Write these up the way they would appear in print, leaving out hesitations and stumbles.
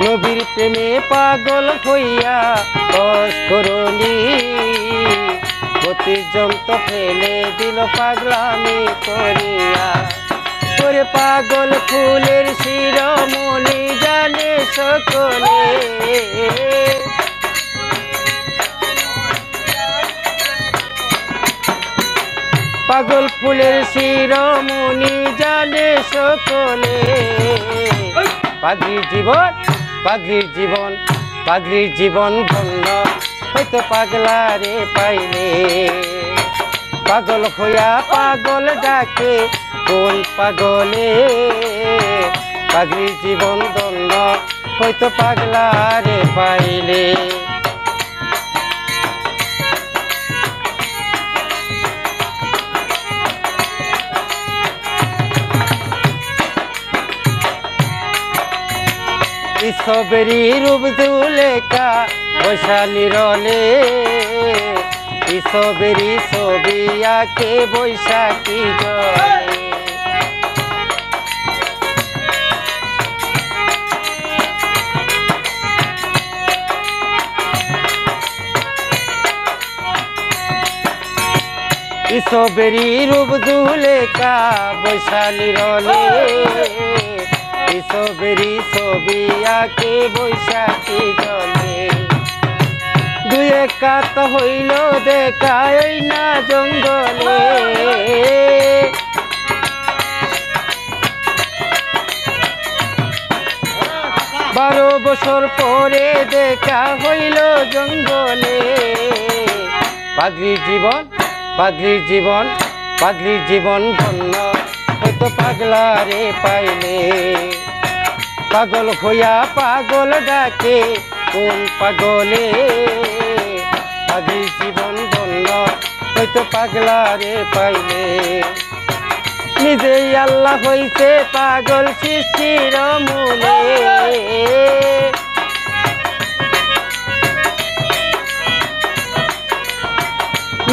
নবীর প্রেমে পাগল হইয়া বস করনি অতিজন্ত ফেলে দিল পাগলামি করিয়া। ওরে পাগল ফুলের শিরোমণি জানে সকলে, পাগল ফুলের শিরোমণি জানে সকলে। পাগলির জীবন পাগলির জীবন পাগলির জীবন ধন্য হয়তো পাগলারে পাইলে। পাগল হইয়া পাগল ডাকে কোন পাগলে, পাগলির জীবন ধন্য হয়তো পাগলারে পাইলে। সবেরই রূপ দুলেখা বৈশালী রলে, সবেরই ছবি আঁকে বৈশাখী জলে। সবেরই রূপ দুলেখা বৈশালী রলে, সবেরই ছবি আঁকে বৈশাখী জলে। দুই একাত হইল দেখা ওই না জঙ্গলে, 12 বছর পরে দেখা হইল জঙ্গলে। পাগলির জীবন পাগলির জীবন পাগলির জীবন ধন্য হয়তো পাগলারে পাইলে। পাগল হইয়া পাগল ডাকে কোন পাগলে, পাগলির জীবন ধন্য হয়তো পাগলারে পাইলে। নিজেই আল্লাহ হইছে পাগল সৃষ্টির মূলে,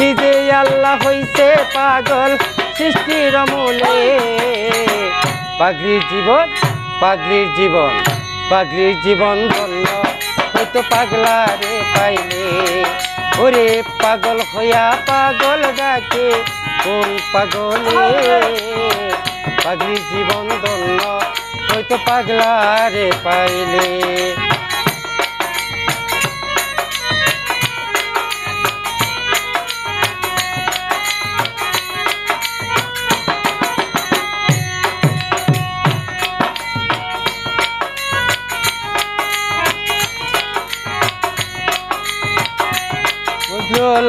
নিজেই আল্লাহ হইছে পাগল সৃষ্টির মূলে। পাগলির জীবন পাগলির জীবন পাগলির জীবন ধন্য হয়তো পাগলারে পাইলে। ওরে পাগল হইয়া পাগল ডাকে কোন পাগলে, পাগলির জীবন ধন্য হয়তো পাগলারে পাইলে।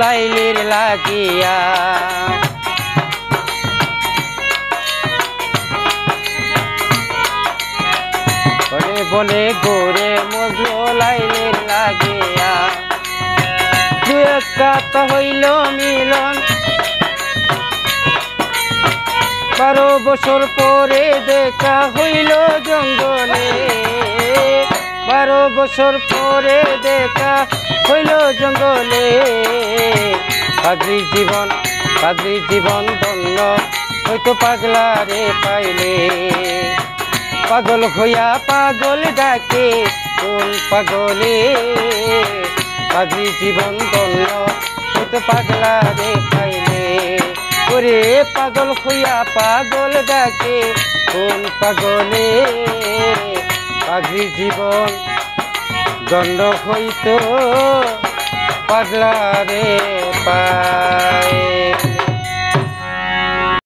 লাইলির লাগিয়া বলে বলে গোরে মজলো লাইলির লাগিয়া। দু একাত হইল মিলন 12 বছর পরে দেখা হইল জঙ্গলে, 12 বছর পরে দেখা হইল জঙ্গলে। পাগলির জীবন ধন্য হয়তো পাগলারে পাইলে। পাগল হইয়া পাগল ডাকে কোন পাগলে, পাগলির জীবন ধন্য হয়তো পাগলারে পাইলে। ওরে পাগল হইয়া পাগল ডাকে কোন পাগলে, পাগলির জীবন দণ্ড হইতো পাগলারে পা।